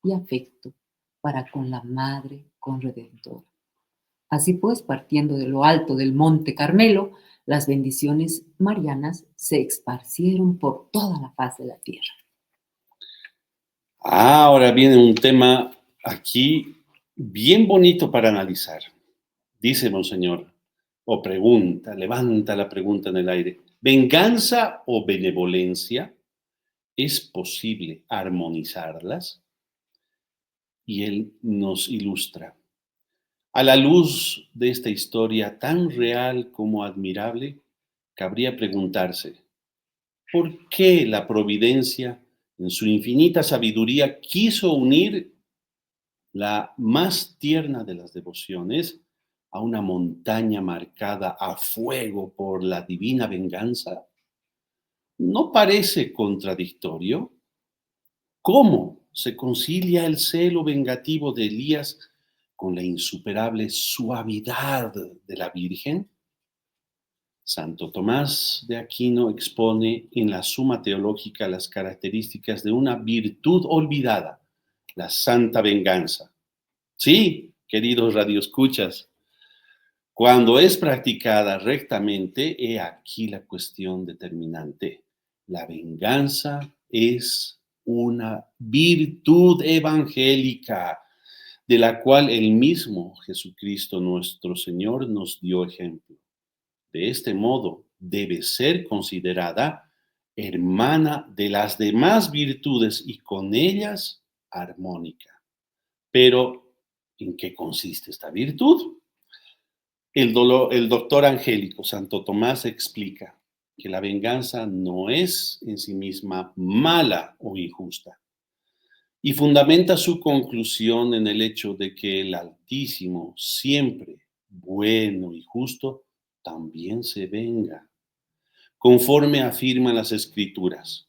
[SPEAKER 2] y afecto para con la Madre Conredentora. Así pues, partiendo de lo alto del Monte Carmelo, las bendiciones marianas se esparcieron por toda la faz de la tierra.
[SPEAKER 1] Ahora viene un tema aquí bien bonito para analizar. Dice Monseñor, o pregunta, levanta la pregunta en el aire. ¿Venganza o benevolencia? ¿Es posible armonizarlas? Y él nos ilustra. A la luz de esta historia tan real como admirable, cabría preguntarse, ¿por qué la providencia, en su infinita sabiduría, quiso unir la más tierna de las devociones a una montaña marcada a fuego por la divina venganza? ¿No parece contradictorio? ¿Cómo se concilia el celo vengativo de Elías con la insuperable suavidad de la Virgen? Santo Tomás de Aquino expone en la Suma Teológica las características de una virtud olvidada, la santa venganza. Sí, queridos radioescuchas, cuando es practicada rectamente, he aquí la cuestión determinante. La venganza es una virtud evangélica de la cual el mismo Jesucristo nuestro Señor nos dio ejemplo. De este modo, debe ser considerada hermana de las demás virtudes y con ellas armónica. Pero, ¿en qué consiste esta virtud? El doctor angélico Santo Tomás explica que la venganza no es en sí misma mala o injusta y fundamenta su conclusión en el hecho de que el Altísimo, siempre bueno y justo, también se venga, conforme afirman las Escrituras.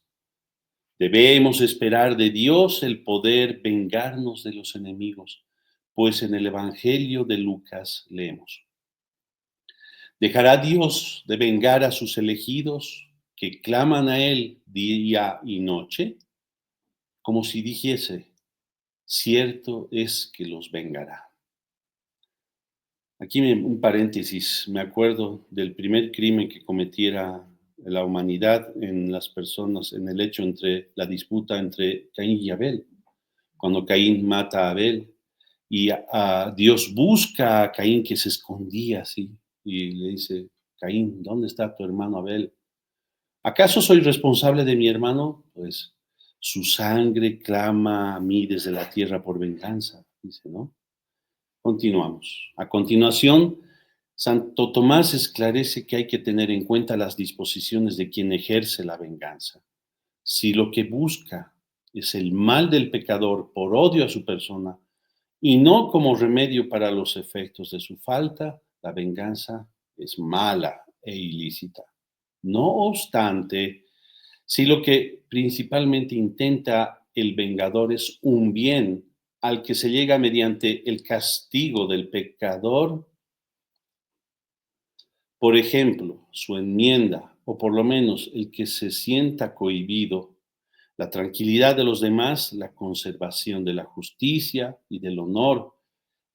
[SPEAKER 1] Debemos esperar de Dios el poder vengarnos de los enemigos, pues en el Evangelio de Lucas leemos: ¿dejará Dios de vengar a sus elegidos que claman a Él día y noche? Como si dijese: cierto es que los vengará. Aquí un paréntesis, me acuerdo del primer crimen que cometiera la humanidad en las personas, en el hecho entre la disputa entre Caín y Abel, cuando Caín mata a Abel y Dios busca a Caín, que se escondía así, y le dice: Caín, ¿dónde está tu hermano Abel? ¿Acaso soy responsable de mi hermano? Pues su sangre clama a mí desde la tierra por venganza, dice, ¿no? Continuamos. A continuación, Santo Tomás esclarece que hay que tener en cuenta las disposiciones de quien ejerce la venganza. Si lo que busca es el mal del pecador por odio a su persona y no como remedio para los efectos de su falta, la venganza es mala e ilícita. No obstante, si lo que principalmente intenta el vengador es un bien al que se llega mediante el castigo del pecador, por ejemplo, su enmienda, o por lo menos el que se sienta cohibido, la tranquilidad de los demás, la conservación de la justicia y del honor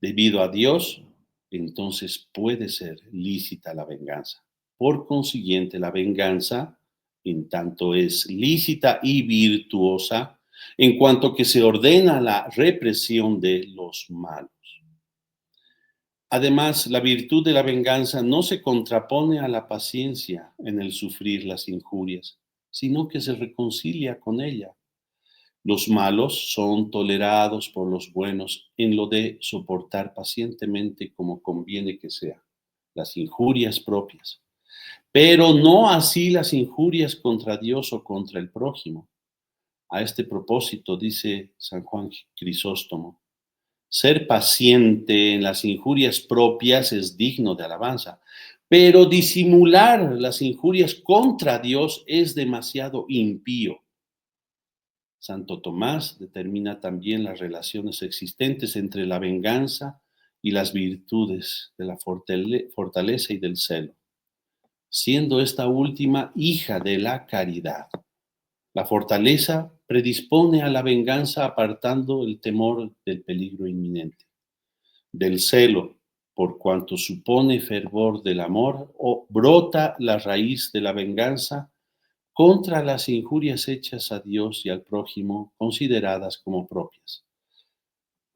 [SPEAKER 1] debido a Dios, entonces puede ser lícita la venganza. Por consiguiente, la venganza, en tanto es lícita y virtuosa, en cuanto que se ordena la represión de los malos. Además, la virtud de la venganza no se contrapone a la paciencia en el sufrir las injurias, sino que se reconcilia con ella. Los malos son tolerados por los buenos en lo de soportar pacientemente, como conviene que sea, las injurias propias, pero no así las injurias contra Dios o contra el prójimo. A este propósito dice San Juan Crisóstomo: ser paciente en las injurias propias es digno de alabanza, pero disimular las injurias contra Dios es demasiado impío. Santo Tomás determina también las relaciones existentes entre la venganza y las virtudes de la fortaleza y del celo, siendo esta última hija de la caridad. La fortaleza predispone a la venganza apartando el temor del peligro inminente. Del celo, por cuanto supone fervor del amor, o brota la raíz de la venganza contra las injurias hechas a Dios y al prójimo, consideradas como propias.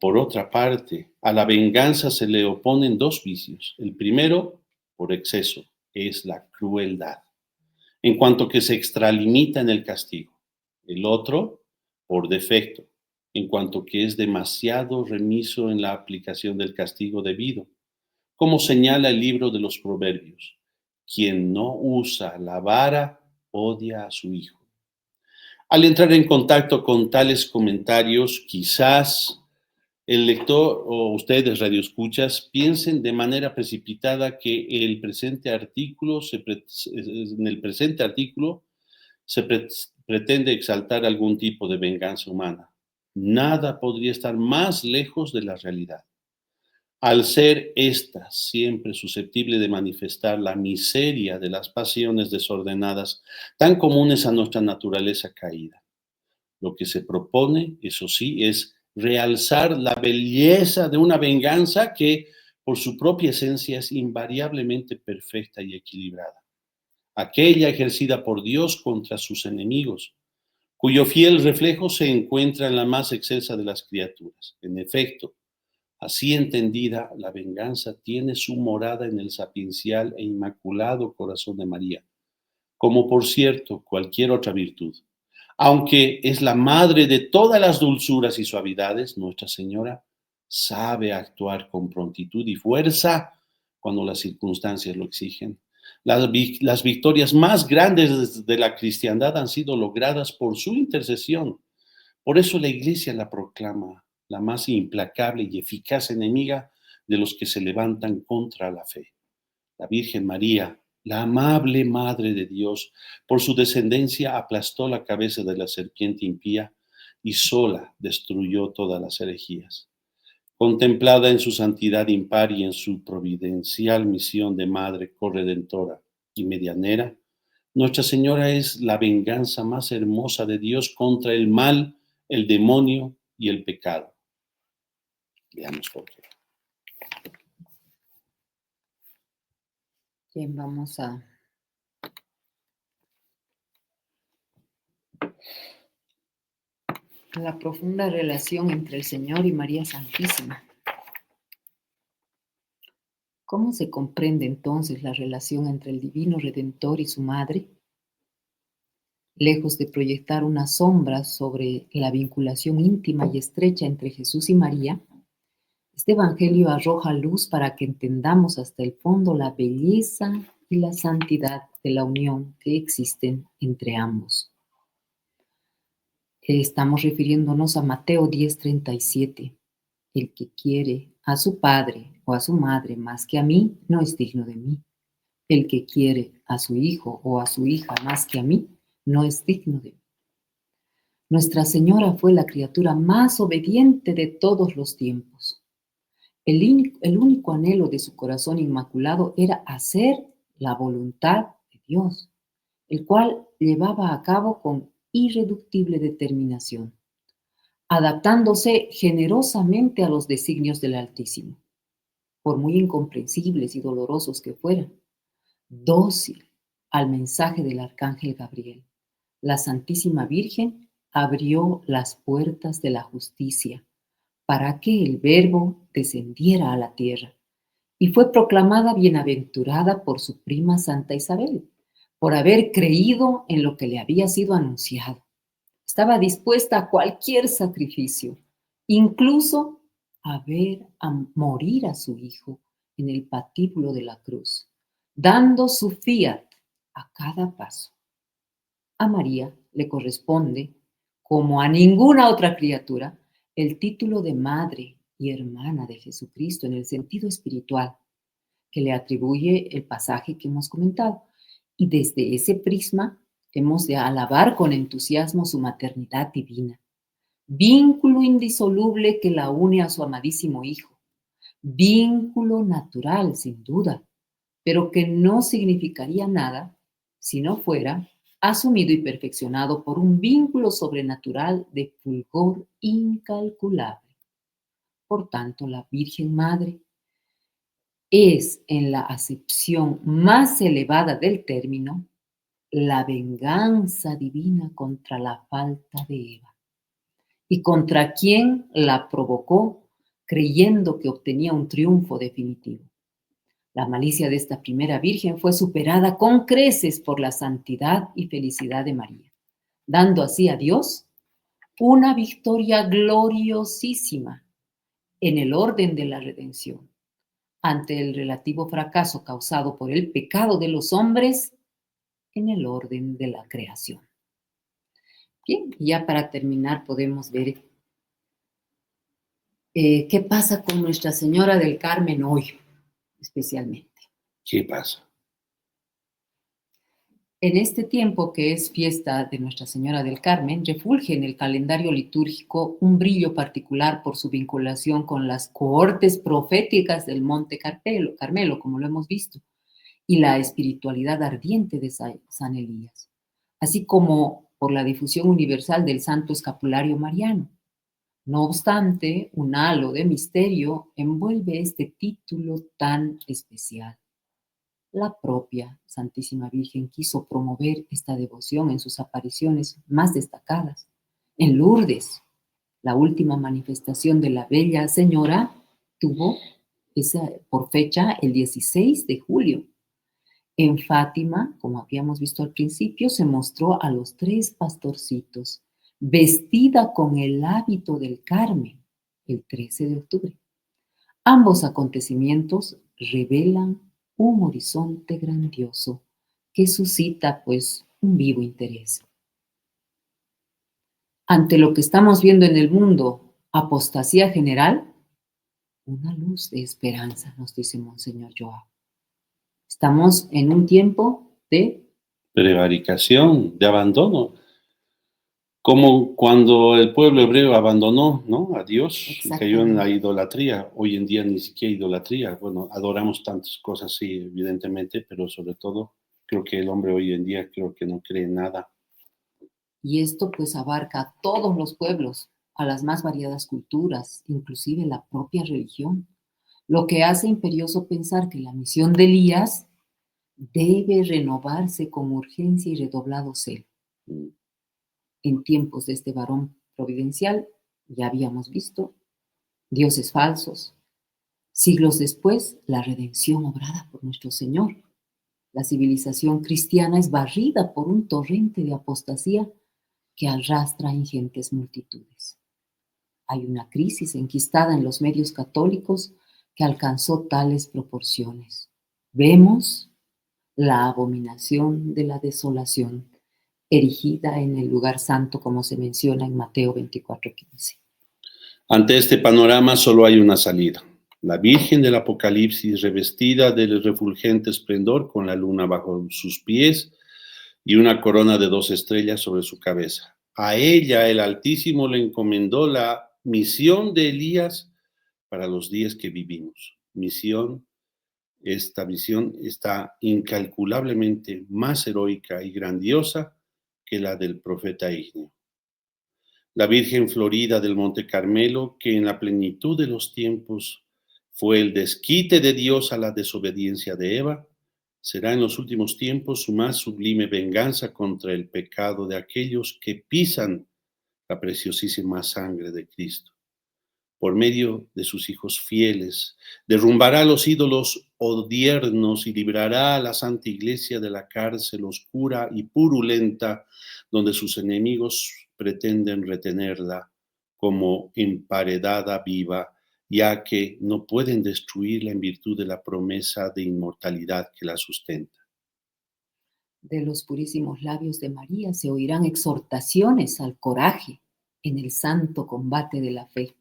[SPEAKER 1] Por otra parte, a la venganza se le oponen dos vicios. El primero, por exceso, es la crueldad, en cuanto que se extralimita en el castigo. El otro, por defecto, en cuanto que es demasiado remiso en la aplicación del castigo debido, como señala el libro de los Proverbios: quien no usa la vara odia a su hijo. Al entrar en contacto con tales comentarios, quizás el lector o ustedes radioescuchas piensen de manera precipitada que en el presente artículo se pretende exaltar algún tipo de venganza humana. Nada podría estar más lejos de la realidad. Al ser ésta siempre susceptible de manifestar la miseria de las pasiones desordenadas tan comunes a nuestra naturaleza caída. Lo que se propone, eso sí, es realzar la belleza de una venganza que, por su propia esencia, es invariablemente perfecta y equilibrada. Aquella ejercida por Dios contra sus enemigos, cuyo fiel reflejo se encuentra en la más excelsa de las criaturas. En efecto, así entendida, la venganza tiene su morada en el sapiencial e inmaculado corazón de María, como por cierto cualquier otra virtud. Aunque es la madre de todas las dulzuras y suavidades, Nuestra Señora sabe actuar con prontitud y fuerza cuando las circunstancias lo exigen. Las victorias más grandes de la cristiandad han sido logradas por su intercesión. Por eso la Iglesia la proclama la más implacable y eficaz enemiga de los que se levantan contra la fe. La Virgen María La amable Madre de Dios, por su descendencia, aplastó la cabeza de la serpiente impía y sola destruyó todas las herejías. Contemplada en su santidad impar y en su providencial misión de Madre corredentora y medianera, Nuestra Señora es la venganza más hermosa de Dios contra el mal, el demonio y el pecado. Veamos por qué.
[SPEAKER 2] Bien, vamos a la profunda relación entre el Señor y María Santísima. ¿Cómo se comprende entonces la relación entre el Divino Redentor y su Madre? Lejos de proyectar una sombra sobre la vinculación íntima y estrecha entre Jesús y María, este Evangelio arroja luz para que entendamos hasta el fondo la belleza y la santidad de la unión que existen entre ambos. Estamos refiriéndonos a Mateo 10:37. El que quiere a su padre o a su madre más que a mí, no es digno de mí. El que quiere a su hijo o a su hija más que a mí, no es digno de mí. Nuestra Señora fue la criatura más obediente de todos los tiempos. El único anhelo de su corazón inmaculado era hacer la voluntad de Dios, el cual llevaba a cabo con irreductible determinación, adaptándose generosamente a los designios del Altísimo, por muy incomprensibles y dolorosos que fueran, dócil al mensaje del arcángel Gabriel. La Santísima Virgen abrió las puertas de la justicia para que el Verbo descendiera a la tierra y fue proclamada bienaventurada por su prima Santa Isabel, por haber creído en lo que le había sido anunciado. Estaba dispuesta a cualquier sacrificio, incluso a ver a morir a su hijo en el patíbulo de la cruz, dando su fiat a cada paso. A María le corresponde, como a ninguna otra criatura, el título de madre y hermana de Jesucristo en el sentido espiritual que le atribuye el pasaje que hemos comentado. Y desde ese prisma hemos de alabar con entusiasmo su maternidad divina, vínculo indisoluble que la une a su amadísimo Hijo, vínculo natural sin duda, pero que no significaría nada si no fuera asumido y perfeccionado por un vínculo sobrenatural de fulgor incalculable. Por tanto, la Virgen Madre es, en la acepción más elevada del término, la venganza divina contra la falta de Eva y contra quien la provocó creyendo que obtenía un triunfo definitivo. La malicia de esta primera virgen fue superada con creces por la santidad y felicidad de María, dando así a Dios una victoria gloriosísima en el orden de la redención, ante el relativo fracaso causado por el pecado de los hombres en el orden de la creación. Bien, ya para terminar podemos ver qué pasa con Nuestra Señora del Carmen hoy, especialmente.
[SPEAKER 1] ¿Qué pasa?
[SPEAKER 2] En este tiempo que es fiesta de Nuestra Señora del Carmen, refulge en el calendario litúrgico un brillo particular por su vinculación con las cohortes proféticas del Monte Carmelo, como lo hemos visto, y la espiritualidad ardiente de San Elías, así como por la difusión universal del Santo Escapulario Mariano. No obstante, un halo de misterio envuelve este título tan especial. La propia Santísima Virgen quiso promover esta devoción en sus apariciones más destacadas. En Lourdes, la última manifestación de la Bella Señora tuvo por fecha el 16 de julio. En Fátima, como habíamos visto al principio, se mostró a los 3 pastorcitos, vestida con el hábito del Carmen, el 13 de octubre. Ambos acontecimientos revelan un horizonte grandioso que suscita, pues, un vivo interés. Ante lo que estamos viendo en el mundo, apostasía general, una luz de esperanza, nos dice Monseñor Joao. Estamos en un tiempo de
[SPEAKER 1] prevaricación, de abandono. Como cuando el pueblo hebreo abandonó, ¿no?, a Dios y cayó en la idolatría. Hoy en día ni siquiera idolatría. Bueno, adoramos tantas cosas, sí, evidentemente, pero sobre todo creo que el hombre hoy en día creo que no cree en nada.
[SPEAKER 2] Y esto pues abarca a todos los pueblos, a las más variadas culturas, inclusive la propia religión, lo que hace imperioso pensar que la misión de Elías debe renovarse con urgencia y redoblado celo.
[SPEAKER 1] Mm.
[SPEAKER 2] En tiempos de este varón providencial, ya habíamos visto, dioses falsos. Siglos después, la redención obrada por nuestro Señor. La civilización cristiana es barrida por un torrente de apostasía que arrastra a ingentes multitudes. Hay una crisis enquistada en los medios católicos que alcanzó tales proporciones. Vemos la abominación de la desolación erigida en el lugar santo, como se menciona en Mateo 24:15.
[SPEAKER 1] Ante este panorama solo hay una salida. La Virgen del Apocalipsis, revestida del refulgente esplendor, con la luna bajo sus pies y una corona de 2 estrellas sobre su cabeza. A ella el Altísimo le encomendó la misión de Elías para los días que vivimos. Esta misión está incalculablemente más heroica y grandiosa que la del profeta Igneo. La Virgen Florida del Monte Carmelo, que en la plenitud de los tiempos fue el desquite de Dios a la desobediencia de Eva, será en los últimos tiempos su más sublime venganza contra el pecado de aquellos que pisan la preciosísima sangre de Cristo. Por medio de sus hijos fieles, derrumbará los ídolos odiernos y librará a la Santa Iglesia de la cárcel oscura y purulenta donde sus enemigos pretenden retenerla como emparedada viva, ya que no pueden destruirla en virtud de la promesa de inmortalidad que la sustenta.
[SPEAKER 2] De los purísimos labios de María se oirán exhortaciones al coraje en el santo combate de la fe,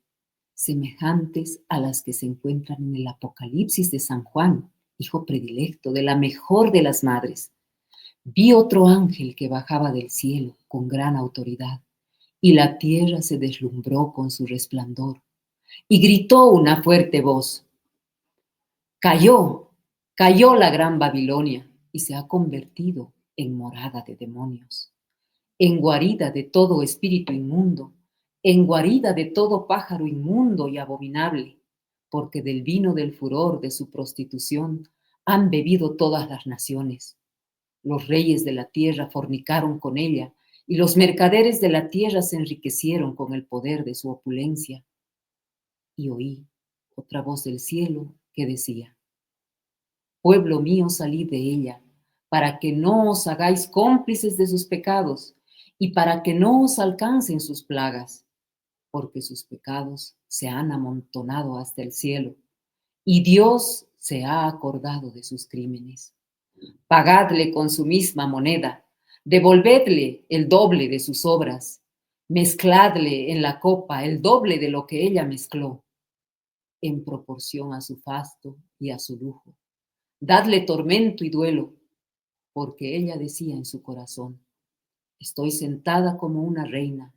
[SPEAKER 2] semejantes a las que se encuentran en el Apocalipsis de San Juan, hijo predilecto de la mejor de las madres. Vi otro ángel que bajaba del cielo con gran autoridad, y la tierra se deslumbró con su resplandor, y gritó una fuerte voz: cayó, cayó la gran Babilonia, y se ha convertido en morada de demonios, en guarida de todo espíritu inmundo, en guarida de todo pájaro inmundo y abominable, porque del vino del furor de su prostitución han bebido todas las naciones. Los reyes de la tierra fornicaron con ella, y los mercaderes de la tierra se enriquecieron con el poder de su opulencia. Y oí otra voz del cielo que decía: pueblo mío, salid de ella, para que no os hagáis cómplices de sus pecados, y para que no os alcancen sus plagas, porque sus pecados se han amontonado hasta el cielo, y Dios se ha acordado de sus crímenes. Pagadle con su misma moneda, devolvedle el doble de sus obras, mezcladle en la copa el doble de lo que ella mezcló, en proporción a su fasto y a su lujo. Dadle tormento y duelo, porque ella decía en su corazón: estoy sentada como una reina,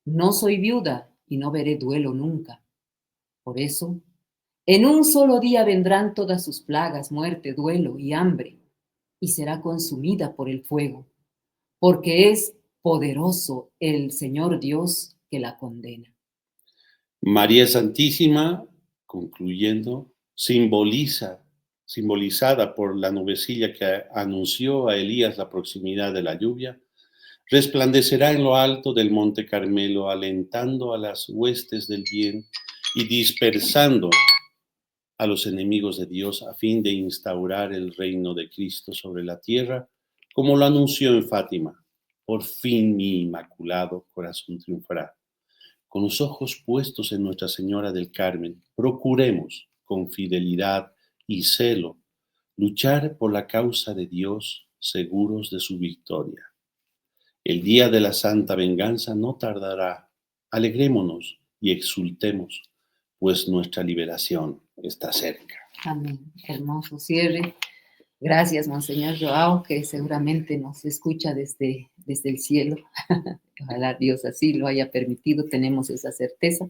[SPEAKER 2] no soy viuda y no veré duelo nunca. Por eso, en un solo día vendrán todas sus plagas, muerte, duelo y hambre, y será consumida por el fuego, porque es poderoso el Señor Dios que la condena.
[SPEAKER 1] María Santísima, concluyendo, simbolizada por la nubecilla que anunció a Elías la proximidad de la lluvia, resplandecerá en lo alto del monte Carmelo, alentando a las huestes del bien y dispersando a los enemigos de Dios a fin de instaurar el reino de Cristo sobre la tierra, como lo anunció en Fátima. Por fin mi inmaculado corazón triunfará. Con los ojos puestos en Nuestra Señora del Carmen, procuremos con fidelidad y celo luchar por la causa de Dios, seguros de su victoria. El día de la santa venganza no tardará. Alegrémonos y exultemos, pues nuestra liberación está cerca.
[SPEAKER 2] Amén. Hermoso cierre. Gracias, Monseñor Joao, que seguramente nos escucha desde el cielo. Ojalá Dios así lo haya permitido, tenemos esa certeza.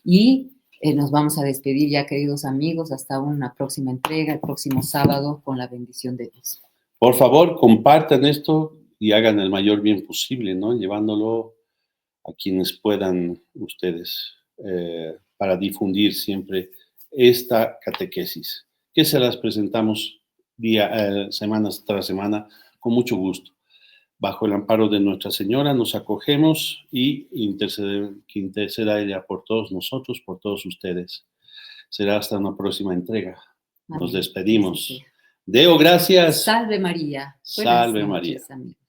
[SPEAKER 2] Y nos vamos a despedir ya, queridos amigos, hasta una próxima entrega, el próximo sábado, con la bendición de Dios.
[SPEAKER 1] Por favor, compartan esto y hagan el mayor bien posible, ¿no? Llevándolo a quienes puedan ustedes para difundir siempre esta catequesis, que se las presentamos semanas tras semana con mucho gusto. Bajo el amparo de Nuestra Señora nos acogemos y que interceda ella por todos nosotros, por todos ustedes. Será hasta una próxima entrega. Nos despedimos. Deo, gracias.
[SPEAKER 2] Salve María.
[SPEAKER 1] Salve
[SPEAKER 2] Buenas
[SPEAKER 1] María.
[SPEAKER 2] noches, amigos.